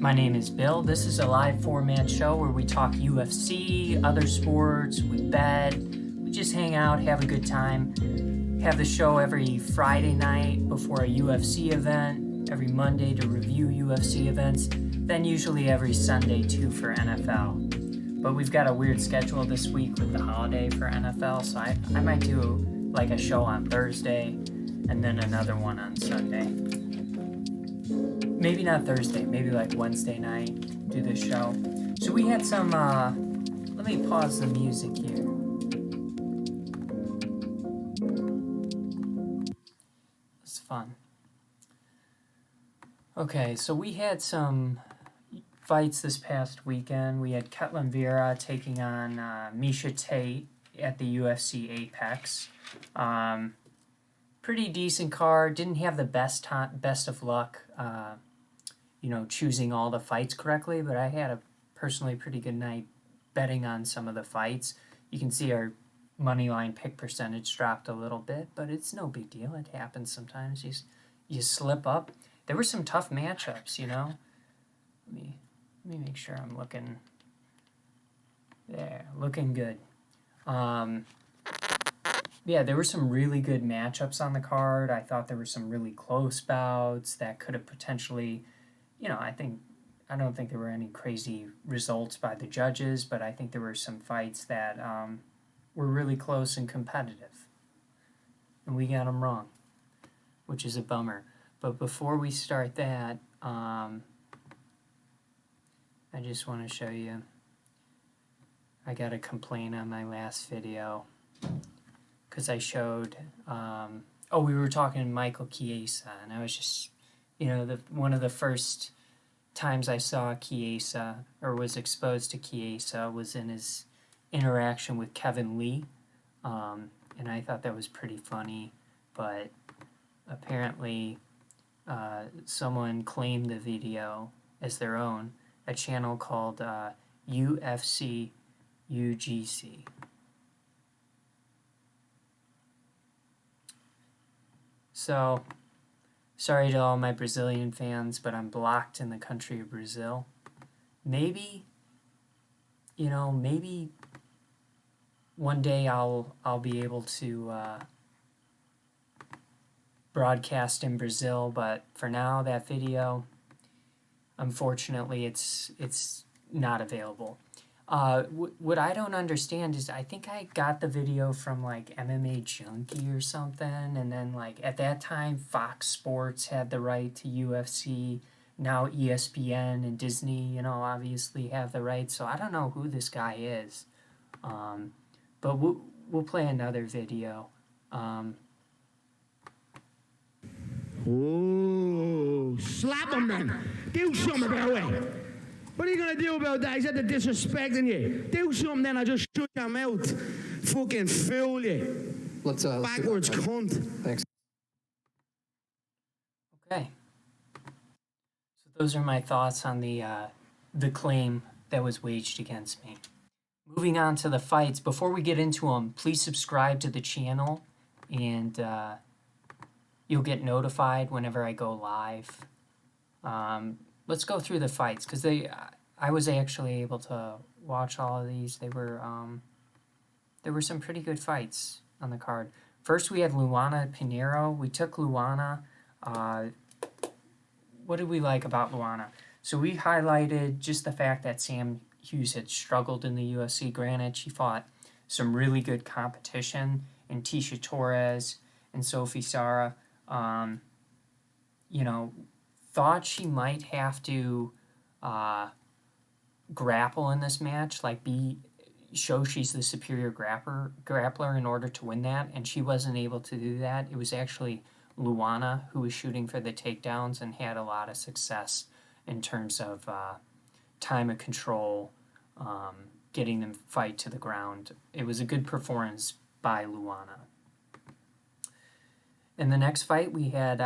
My name is Bill. This is a live four-man show where we talk UFC, other sports, we bet, we just hang out, have a good time. Have the show every Friday night before a UFC event, every Monday to review UFC events, then usually every Sunday too for NFL. But we've got a weird schedule this week with the holiday for NFL, so I might do like a show on Thursday and then another one on Sunday. Maybe not Thursday, maybe like Wednesday night, do this show. So we had some, let me pause the music here. It's fun. Okay, so we had some fights this past weekend. We had Vieira taking on Misha Tate at the UFC Apex. Pretty decent card. Didn't have the best of luck, choosing all the fights correctly, but I had a personally pretty good night betting on some of the fights. You can see our moneyline pick percentage dropped a little bit, but it's no big deal. It happens sometimes. You slip up. There were some tough matchups, Let me make sure I'm looking there, looking good. Yeah, there were some really good matchups on the card. I thought there were some really close bouts that could have potentially, I don't think there were any crazy results by the judges, but I think there were some fights that were really close and competitive. And we got them wrong, which is a bummer. But before we start that, I just want to show you, I got a complaint on my last video. Because I showed, we were talking Michael Chiesa, and I was just, one of the first times I saw Chiesa, or was exposed to Chiesa, was in his interaction with Kevin Lee, and I thought that was pretty funny, but apparently someone claimed the video as their own, a channel called UFC UGC. So, sorry to all my Brazilian fans, but I'm blocked in the country of Brazil. Maybe one day I'll be able to broadcast in Brazil, but for now, that video, unfortunately, it's not available. What I don't understand is I think I got the video from like MMA Junkie or something, and then like at that time Fox Sports had the right to UFC. Now ESPN and Disney, obviously have the right. So I don't know who this guy is, but we'll play another video. Oh, slap him then. Do something about it. What are you going to do about that? He's had the disrespecting you. Do something then, I just shut your mouth. Fucking fool you. Let's backwards cunt. Thanks. Okay. So those are my thoughts on the claim that was waged against me. Moving on to the fights. Before we get into them, please subscribe to the channel, and you'll get notified whenever I go live. Let's go through the fights, because I was actually able to watch all of these. There were some pretty good fights on the card. First, we had Luana Pinero. We took Luana. What did we like about Luana? So we highlighted just the fact that Sam Hughes had struggled in the UFC. Granted, she fought some really good competition in Tisha Torres and Sophie Sarah. Thought she might have to grapple in this match, like show she's the superior grappler in order to win that, and she wasn't able to do that. It was actually Luana who was shooting for the takedowns and had a lot of success in terms of time of control, getting them fight to the ground. It was a good performance by Luana. In the next fight, we had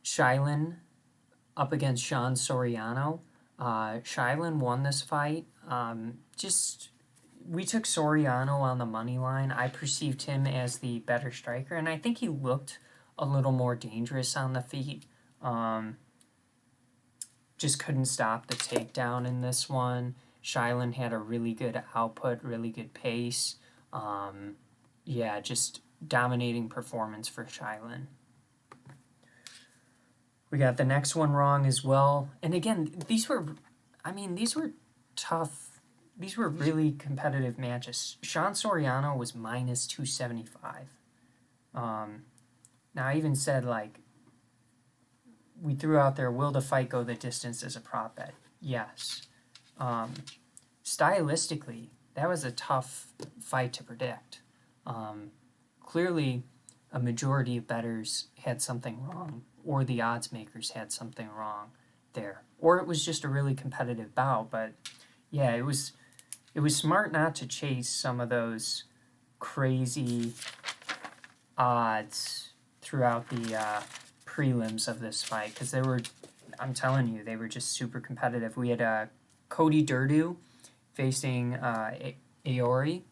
Shailin up against Sean Soriano. Shailin won this fight. We took Soriano on the money line. I perceived him as the better striker, and I think he looked a little more dangerous on the feet. Just couldn't stop the takedown in this one. Shailin had a really good output, really good pace. Just dominating performance for Shailin. We got the next one wrong as well. And again, these were tough. These were really competitive matches. Sean Soriano was minus 275. Now, I even said, we threw out there, will the fight go the distance as a prop bet? Yes. Stylistically, that was a tough fight to predict. Clearly, a majority of bettors had something wrong, or the odds makers had something wrong there. Or it was just a really competitive bout, but yeah, it was smart not to chase some of those crazy odds throughout the prelims of this fight, because I'm telling you, they were just super competitive. We had Cody Durdu facing Aori.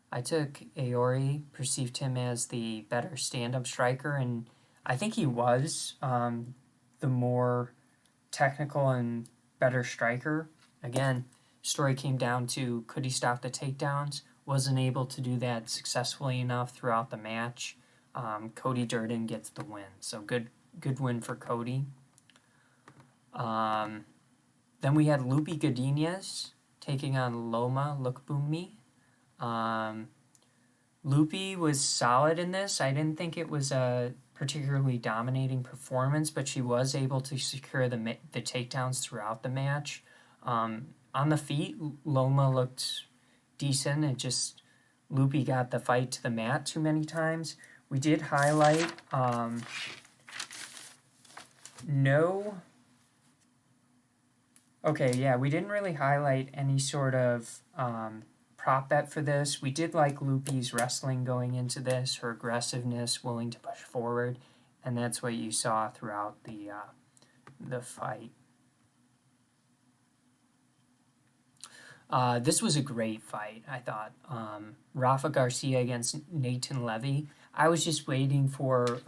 I took Aori, perceived him as the better stand-up striker, and I think he was the more technical and better striker. Again, story came down to, could he stop the takedowns? Wasn't able to do that successfully enough throughout the match. Cody Durden gets the win, so good win for Cody. Then we had Loopy Godinas taking on Loma Lukbumi. Loopy was solid in this. I didn't think it was a particularly dominating performance, but she was able to secure the takedowns throughout the match. On the feet, Loma looked decent. It just, Loopy got the fight to the mat too many times. We did highlight we didn't really highlight any sort of prop bet for this. We did like Loopy's wrestling going into this, her aggressiveness, willing to push forward, and that's what you saw throughout the fight. This was a great fight, I thought. Rafa Garcia against Nathan Levy. I was just waiting for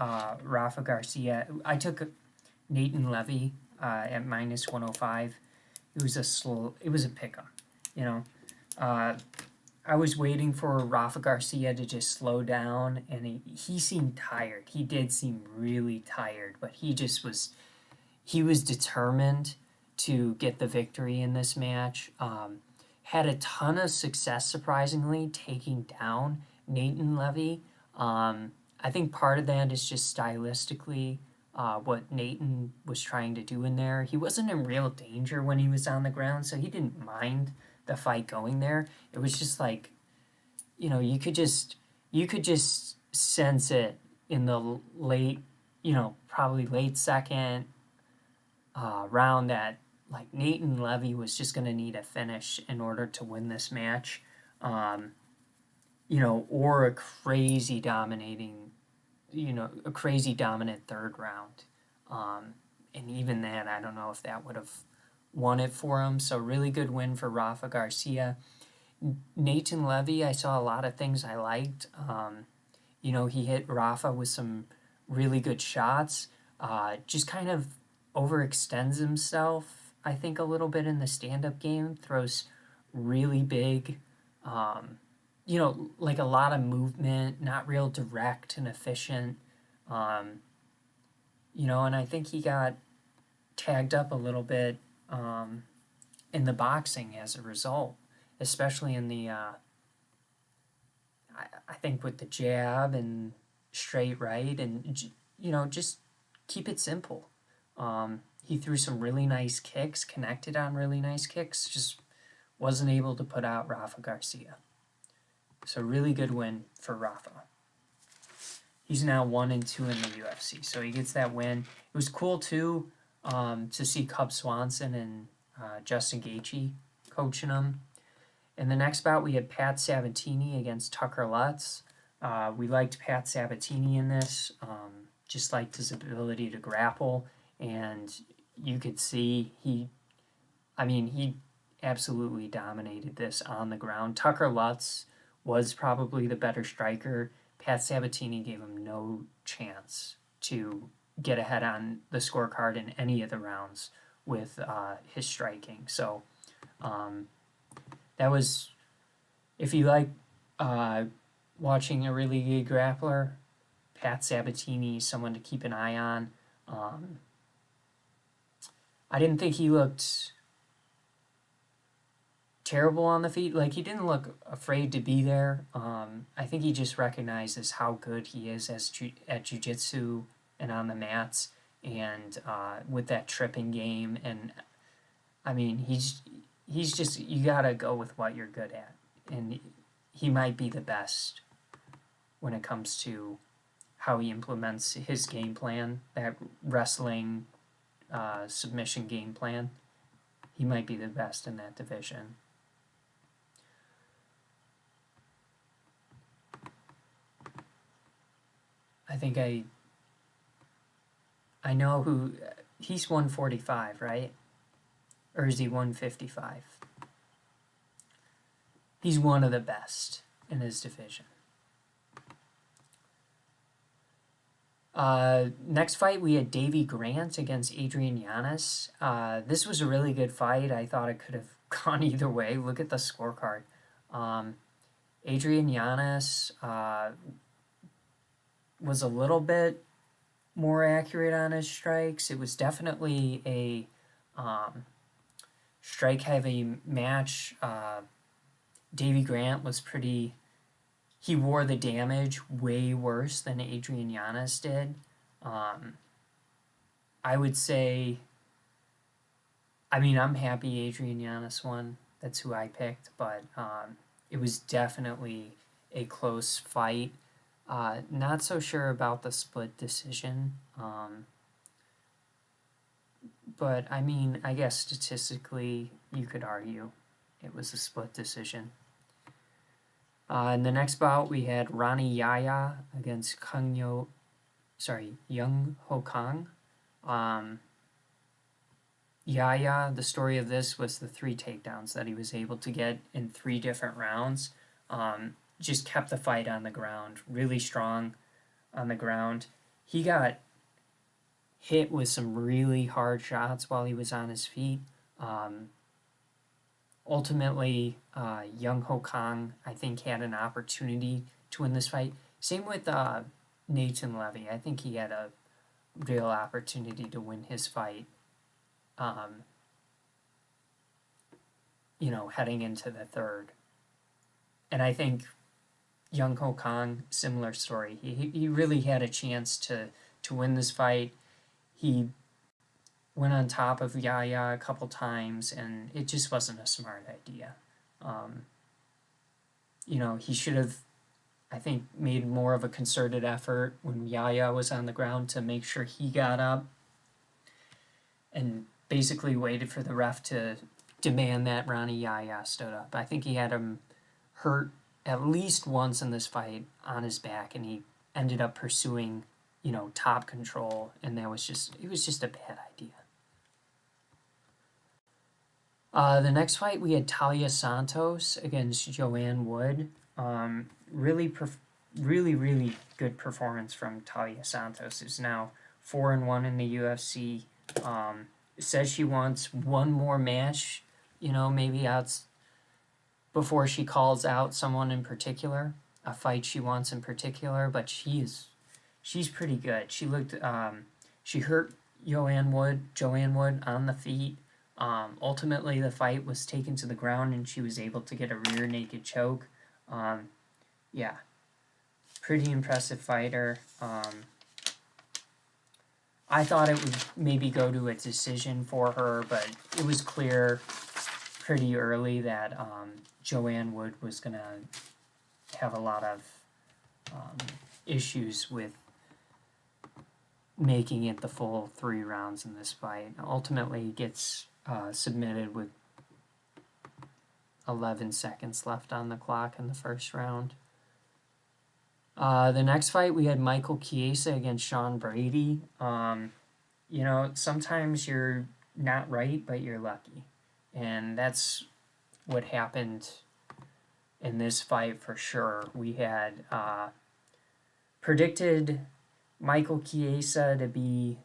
Rafa Garcia. I took Nathan Levy at minus 105. It was a pick-em, you know. I was waiting for Rafa Garcia to just slow down, and he seemed tired. He did seem really tired, but he was determined to get the victory in this match. Had a ton of success, surprisingly, taking down Nathan Levy. I think part of that is just stylistically what Nathan was trying to do in there. He wasn't in real danger when he was on the ground, so he didn't mind the fight going there. It was just like, you could just sense it in the late, probably late second round that, like, Nathan Levy was just going to need a finish in order to win this match, or a crazy dominating a crazy dominant third round. And even then, I don't know if that would have won it for him. So really good win for Rafa Garcia. Nathan Levy, I saw a lot of things I liked. He hit Rafa with some really good shots. Just kind of overextends himself, I think, a little bit in the stand-up game. Throws really big, like a lot of movement, not real direct and efficient. And I think he got tagged up a little bit in the boxing as a result, especially in the, I think with the jab and straight right, and, just keep it simple. He threw some really nice kicks, connected on really nice kicks, just wasn't able to put out Rafa Garcia. So really good win for Rafa. He's now 1-2 in the UFC, so he gets that win. It was cool too to see Cub Swanson and Justin Gaethje coaching him. In the next bout, we had Pat Savantini against Tucker Lutz. We liked Pat Savantini in this, just liked his ability to grapple, and you could see he absolutely dominated this on the ground. Tucker Lutz was probably the better striker. Pat Sabatini gave him no chance to get ahead on the scorecard in any of the rounds with his striking. So that was, if you like watching a really good grappler, Pat Sabatini is someone to keep an eye on. I didn't think he looked terrible on the feet. Like, he didn't look afraid to be there. I think he just recognizes how good he is at jiu-jitsu and on the mats, and with that tripping game. And I mean, he's just, you gotta go with what you're good at, and he might be the best when it comes to how he implements his game plan, that wrestling submission game plan. He might be the best in that division. I think I know who, he's 145, right? Or is he 155? He's one of the best in his division. Next fight, we had Davey Grant against Adrian Giannis. This was a really good fight. I thought it could have gone either way. Look at the scorecard. Adrian Giannis was a little bit more accurate on his strikes. It was definitely a strike-heavy match. Davey Grant was he wore the damage way worse than Adrian Giannis did. I would say, I'm happy Adrian Giannis won. That's who I picked, but it was definitely a close fight. Not so sure about the split decision. But I guess statistically you could argue it was a split decision. In the next bout, we had Ronnie Yaya against Young Ho Kang. Yaya, the story of this was the 3 takedowns that he was able to get in 3 different rounds. Just kept the fight on the ground, really strong on the ground. He got hit with some really hard shots while he was on his feet. Ultimately, Young Ho Kang, I think, had an opportunity to win this fight. Same with Nathan Levy. I think he had a real opportunity to win his fight, heading into the third. And I think Young Ho Kang, similar story. He really had a chance to win this fight. He went on top of Yaya a couple times, and it just wasn't a smart idea. He should have, I think, made more of a concerted effort when Yaya was on the ground to make sure he got up, and basically waited for the ref to demand that Ronnie Yaya stood up. I think he had him hurt at least once in this fight on his back, and he ended up pursuing, top control, and it was just a bad idea. The next fight, we had Talia Santos against Joanne Wood. Really good performance from Talia Santos, who's now 4-1 in the UFC. Says she wants one more match, maybe out before she calls out someone in particular, a fight she wants in particular, but she's pretty good. She looked, she hurt Joanne Wood on the feet. Ultimately, the fight was taken to the ground, and she was able to get a rear naked choke. Yeah, pretty impressive fighter. I thought it would maybe go to a decision for her, but it was clear pretty early that Joanne Wood was going to have a lot of issues with making it the full 3 rounds in this fight. Ultimately gets submitted with 11 seconds left on the clock in the first round. The next fight, we had Michael Chiesa against Sean Brady. Sometimes you're not right, but you're lucky. And that's what happened in this fight for sure. We had predicted Michael Chiesa to be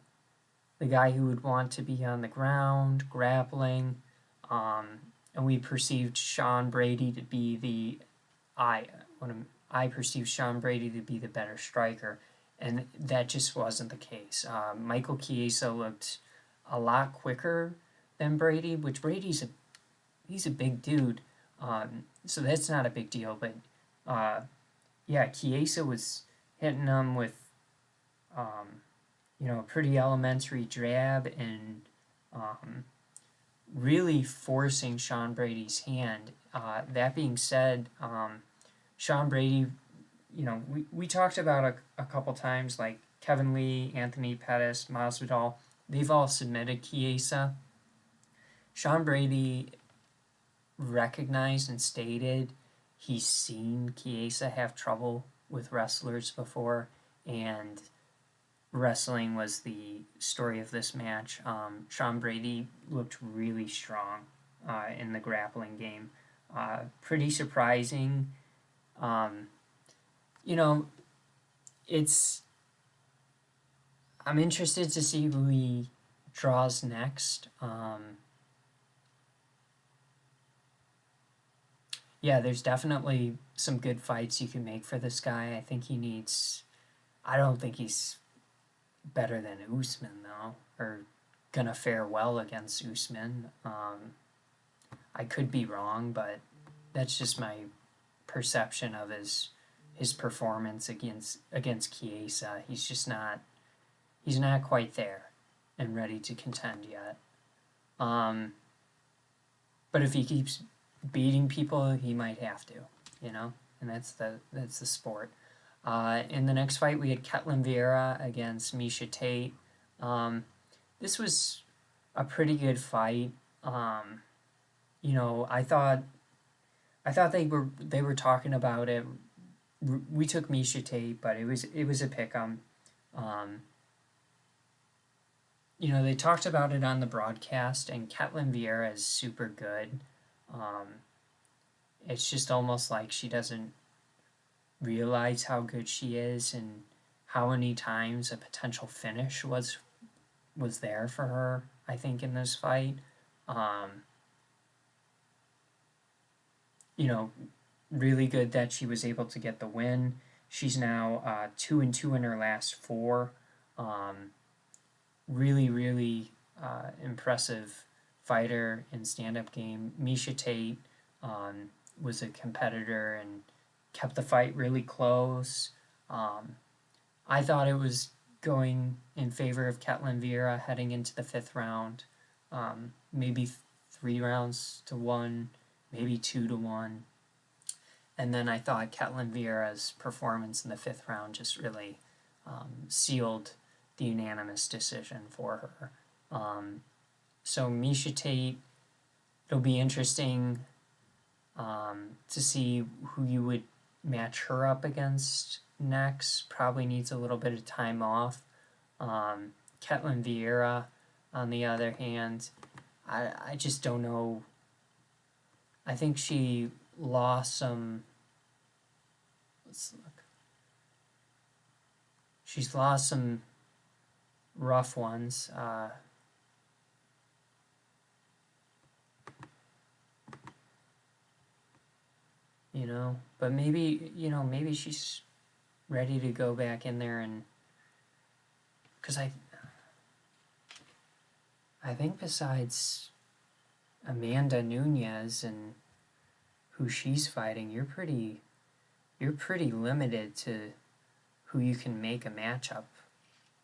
the guy who would want to be on the ground, grappling, and we perceived Sean Brady to be I perceived Sean Brady to be the better striker, and that just wasn't the case. Michael Chiesa looked a lot quicker than Brady, which he's a big dude, so that's not a big deal. But Chiesa was hitting him with a pretty elementary jab and really forcing Sean Brady's hand. That being said, Sean Brady, we talked about a couple times, like Kevin Lee, Anthony Pettis, Miles Vidal, they've all submitted Chiesa. Sean Brady recognized and stated he's seen Chiesa have trouble with wrestlers before, and wrestling was the story of this match. Sean Brady looked really strong in the grappling game. Pretty surprising. I'm interested to see who he draws next. There's definitely some good fights you can make for this guy. I don't think he's better than Usman, though, or gonna fare well against Usman. I could be wrong, but that's just my perception of his performance against Chiesa. He's not quite there and ready to contend yet. But if he keeps beating people, he might have to, and that's the sport. In the next fight, we had Vieira against Misha Tate. This was a pretty good fight. I thought they were talking about it. We took Misha Tate, but it was a pick'em. They talked about it on the broadcast, and Vieira is super good. It's just almost like she doesn't realize how good she is and how many times a potential finish was there for her, I think, in this fight. Really good that she was able to get the win. She's now 2-2 in her last 4. Really impressive fighter in stand-up game. Misha Tate was a competitor and kept the fight really close. I thought it was going in favor of Vieira heading into the 5th round. Maybe 3 rounds to 1, maybe 2 to 1. And then I thought Vieira's performance in the 5th round just really sealed the unanimous decision for her. So Misha Tate, it'll be interesting to see who you would match her up against next probably needs a little bit of time off. Vieira, on the other hand, I just don't know. I think she lost some. Let's look. She's lost some rough ones. You know, but maybe, you know, maybe she's ready to go back in there, and because I think besides Amanda Nunes and who she's fighting, you're pretty limited to who you can make a matchup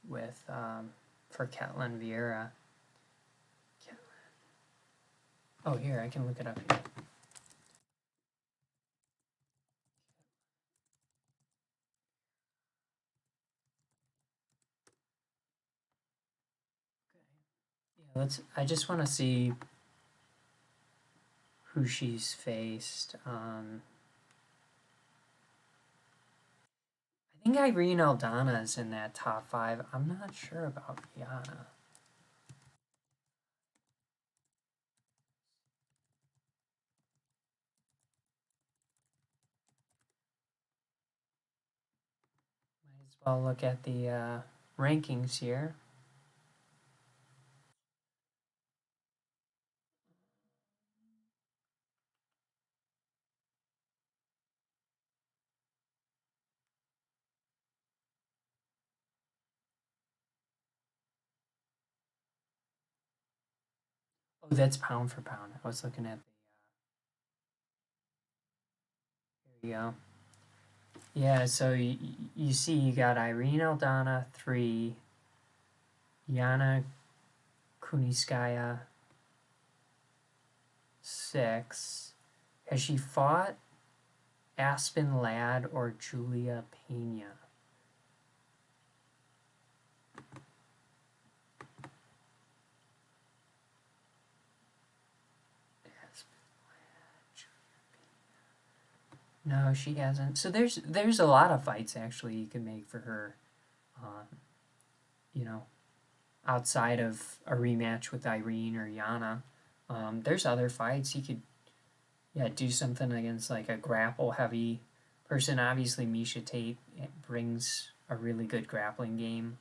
with for Vieira. Oh, here, I can look it up here. Yeah, I just want to see who she's faced. I think Irene Aldana is in that top 5. I'm not sure about Yana. Might as well look at the rankings here. Oh, that's pound for pound. I was looking at the. Here we go. Yeah, so you see, you got Irene Aldana 3, Yana Kuniskaya 6. Has she fought Aspen Ladd or Julia Pena? No, she hasn't. So there's a lot of fights actually you can make for her. You know, outside of a rematch with Irene or Yana, there's other fights you could, do something against like a grapple heavy person. Obviously, Misha Tate brings a really good grappling game.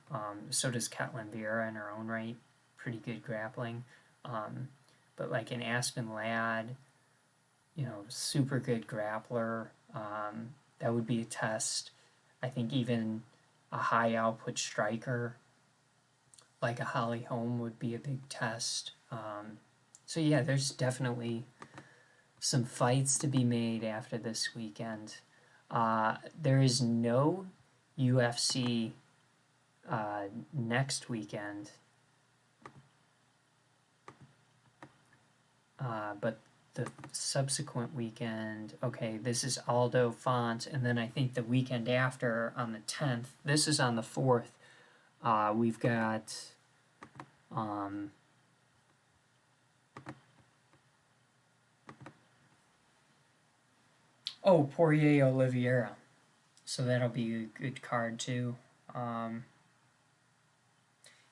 So does Vieira in her own right, pretty good grappling. But like an Aspen Ladd, you know, super good grappler. That would be a test. I think even a high output striker like a Holly Holm would be a big test. So yeah, there's definitely some fights to be made after this weekend. There is no UFC next weekend, but the subsequent weekend, okay, this is Aldo Font, and then I think the weekend after on the 10th, this is on the 4th, we've got Poirier Oliveira. So that'll be a good card too.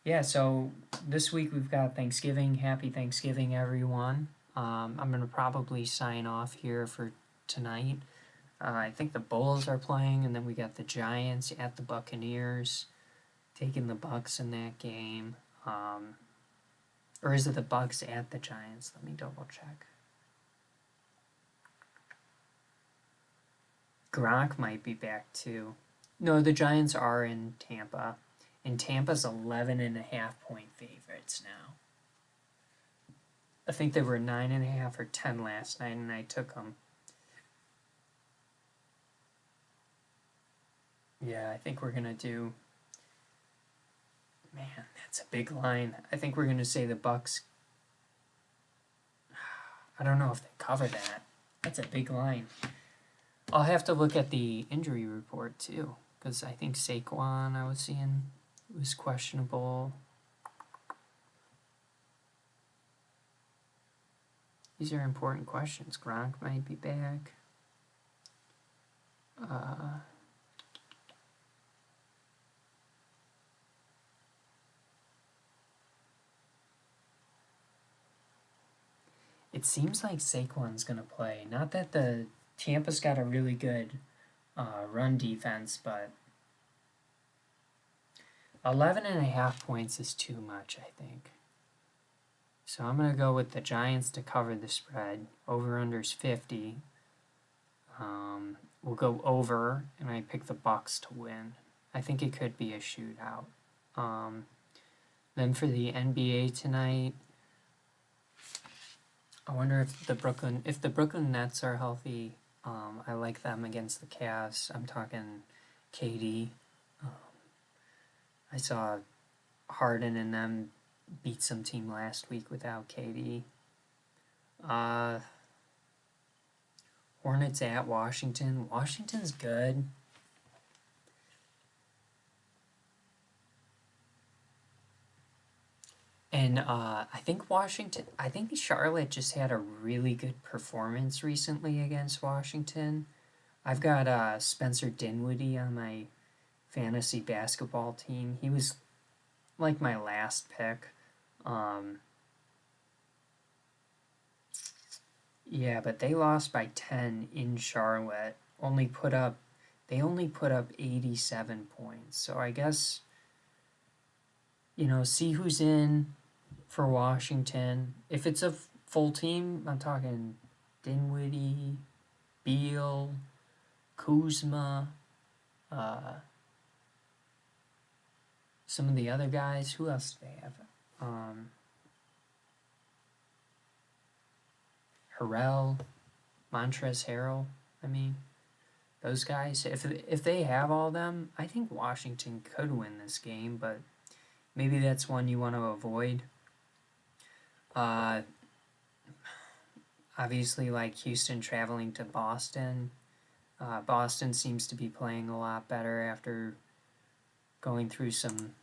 Yeah, so this week we've got Thanksgiving. Happy Thanksgiving, everyone. I'm going to probably sign off here for tonight. I think the Bulls are playing, and then we got the Giants at the Buccaneers, taking the Bucks in that game. Or is it the Bucks at the Giants? Let me double check. Gronk might be back too. No, the Giants are in Tampa, and Tampa's 11.5-point favorites now. I think they were 9.5 or 10 last night, and I took them. Yeah, I think we're gonna do. Man, that's a big line. I think we're gonna say the Bucks. I don't know if they cover that. That's a big line. I'll have to look at the injury report too, because I think Saquon I was seeing was questionable. These are important questions. Gronk might be back. it seems like Saquon's going to play. Not that the Tampa's got a really good run defense, but 11.5 points is too much, I think. So I'm going to go with the Giants to cover the spread. Over-under's 50. We'll go over, and I pick the Bucks to win. I think it could be a shootout. Then for the NBA tonight, I wonder if the Brooklyn Nets are healthy. I like them against the Cavs. I'm talking KD. I saw Harden and them beat some team last week without KD. Hornets at Washington. Washington's good. And I think Charlotte just had a really good performance recently against Washington. I've got Spencer Dinwiddie on my fantasy basketball team. He was like my last pick. Yeah, but they lost by 10 in Charlotte. They only put up 87 points. So I guess, see who's in for Washington. If it's a full team, I'm talking Dinwiddie, Beal, Kuzma, some of the other guys. Who else do they have? Harrell, Montrezl Harrell. I mean, those guys. If they have all of them, I think Washington could win this game, but maybe that's one you want to avoid. Obviously, like Houston traveling to Boston. Boston seems to be playing a lot better after going through some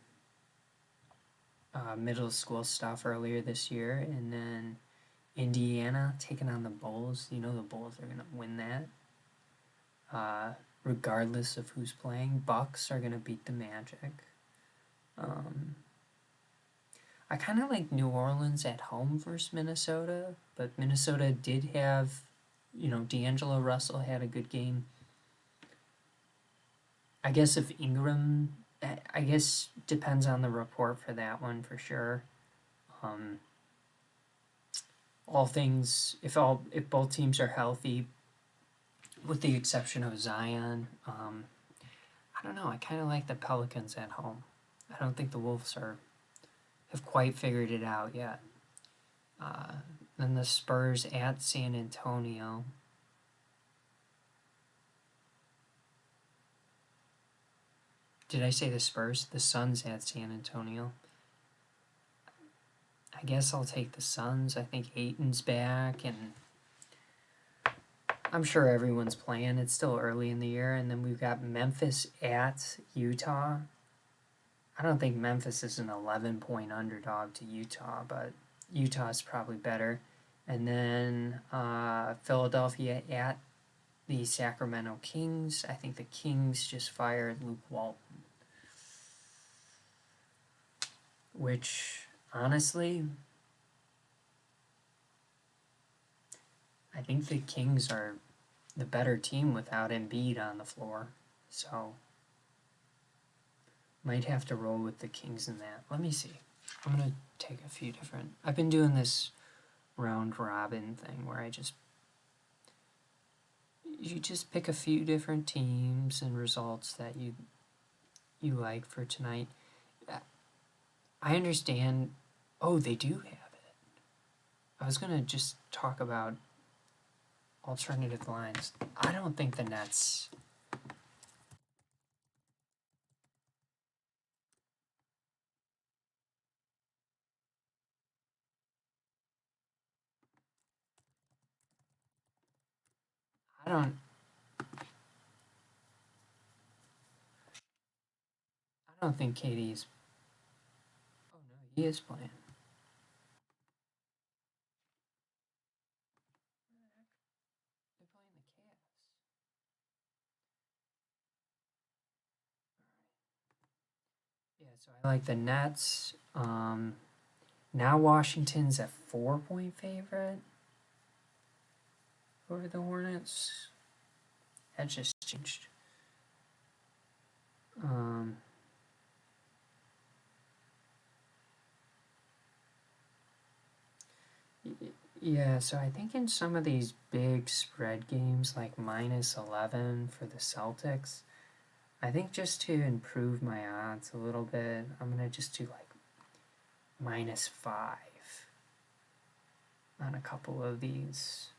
middle school stuff earlier this year. And then Indiana taking on the Bulls. The Bulls are going to win that. Regardless of who's playing. Bucks are going to beat the Magic. I kind of like New Orleans at home versus Minnesota, but Minnesota did have, D'Angelo Russell had a good game. I guess if Ingram, I guess depends on the report for that one for sure. If both teams are healthy, with the exception of Zion, I don't know. I kind of like the Pelicans at home. I don't think the Wolves have quite figured it out yet. Then the Spurs at San Antonio. Did I say the Spurs? The Suns at San Antonio. I guess I'll take the Suns. I think Ayton's back, and I'm sure everyone's playing. It's still early in the year. And then we've got Memphis at Utah. I don't think Memphis is an 11-point underdog to Utah, but Utah's probably better. And then Philadelphia at the Sacramento Kings. I think the Kings just fired Luke Walton. Which, honestly, I think the Kings are the better team without Embiid on the floor. So, might have to roll with the Kings in that. Let me see. I'm going to take a few different... I've been doing this round robin thing where you just pick a few different teams and results that you like for tonight. I understand. Oh, they do have it. I was going to just talk about alternative lines. I don't think the Nets... I don't think KD's... Oh, no, he is playing. They're playing the Cavs. Yeah, so I like the Nets. Now Washington's a 4-point favorite. over the Hornets. That just changed. Yeah, so I think in some of these big spread games, like -11 for the Celtics, I think just to improve my odds a little bit, I'm going to just do like -5 on a couple of these.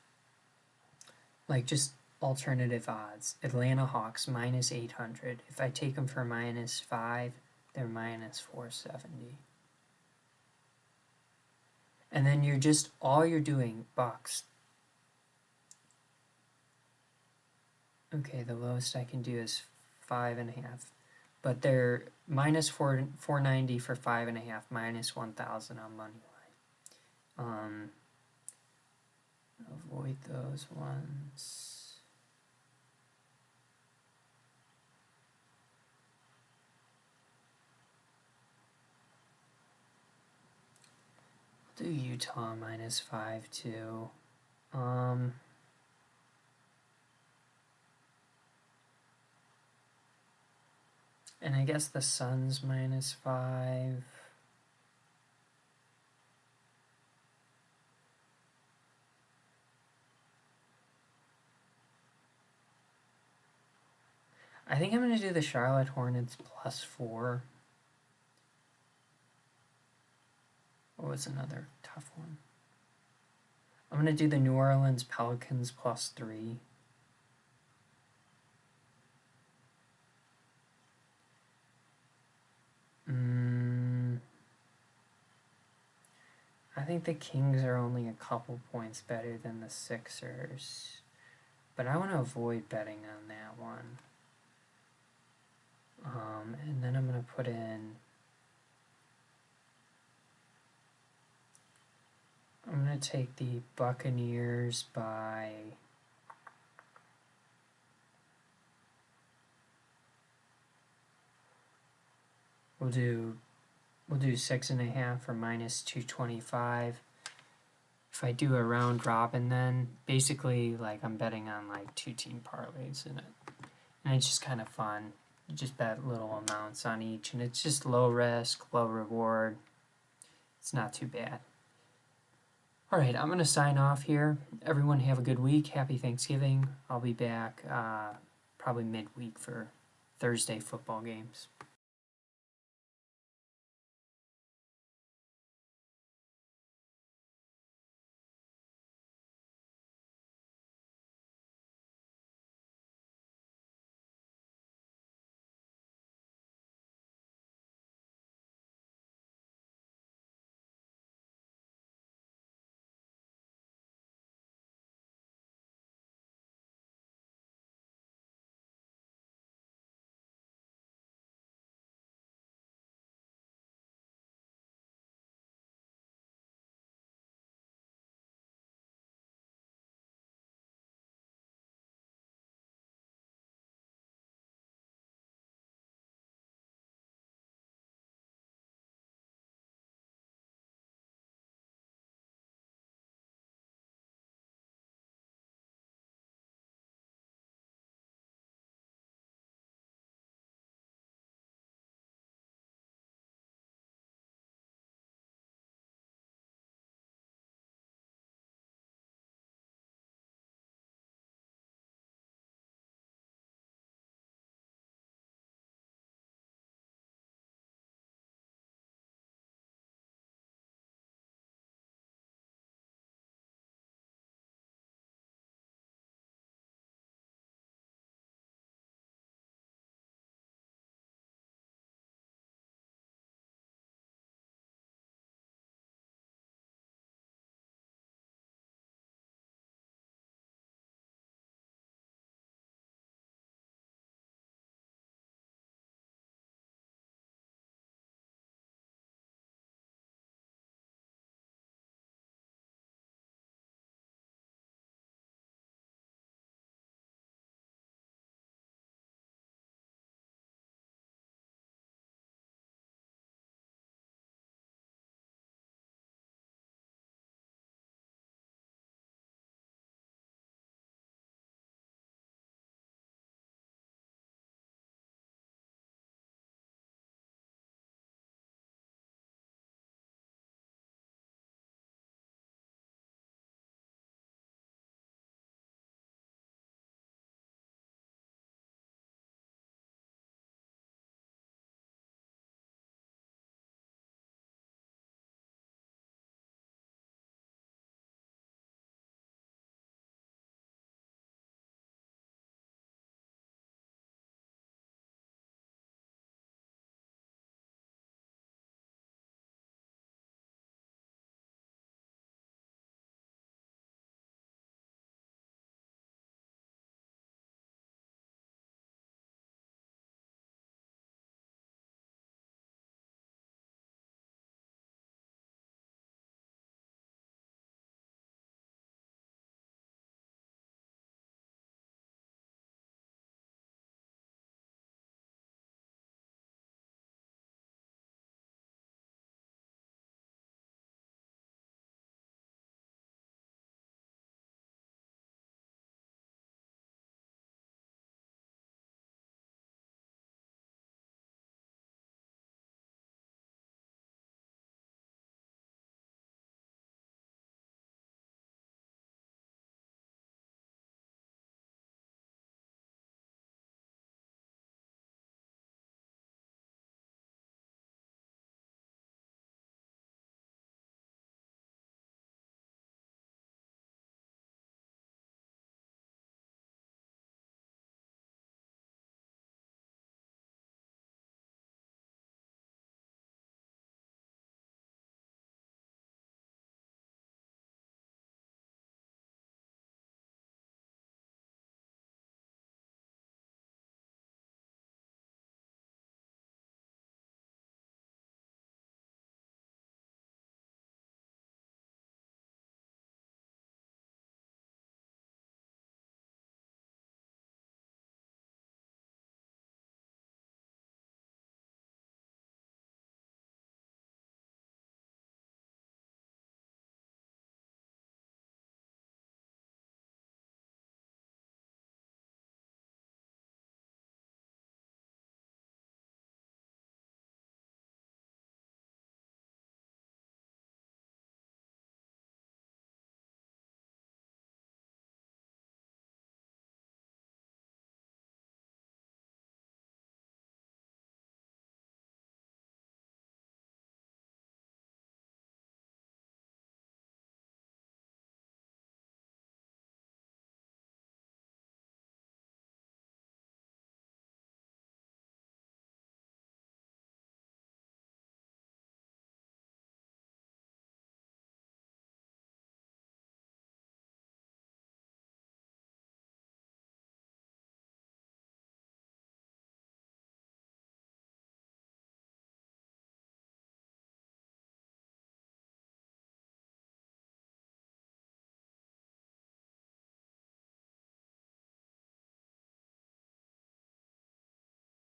Like just alternative odds. Atlanta Hawks -800. If I take them for -5, they're -470. And then all you're doing, Bucks. Okay, the lowest I can do is 5.5. But they're -490 for 5.5, -1,000 on money line. Avoid those ones. I'll do Utah -5 too. And I guess the Suns -5. I think I'm going to do the Charlotte Hornets +4. What was another tough one? I'm going to do the New Orleans Pelicans +3. I think the Kings are only a couple points better than the Sixers. But I want to avoid betting on that one. And then I'm going to put in... I'm going to take the Buccaneers by... We'll do 6.5 for -225. If I do a round robin, then basically like I'm betting on like 2-team parlays in it, and it's just kind of fun. You just bet little amounts on each, and it's just low risk, low reward. It's not too bad. All right, I'm gonna sign off here. Everyone have a good week. Happy Thanksgiving. I'll be back probably midweek for Thursday football games.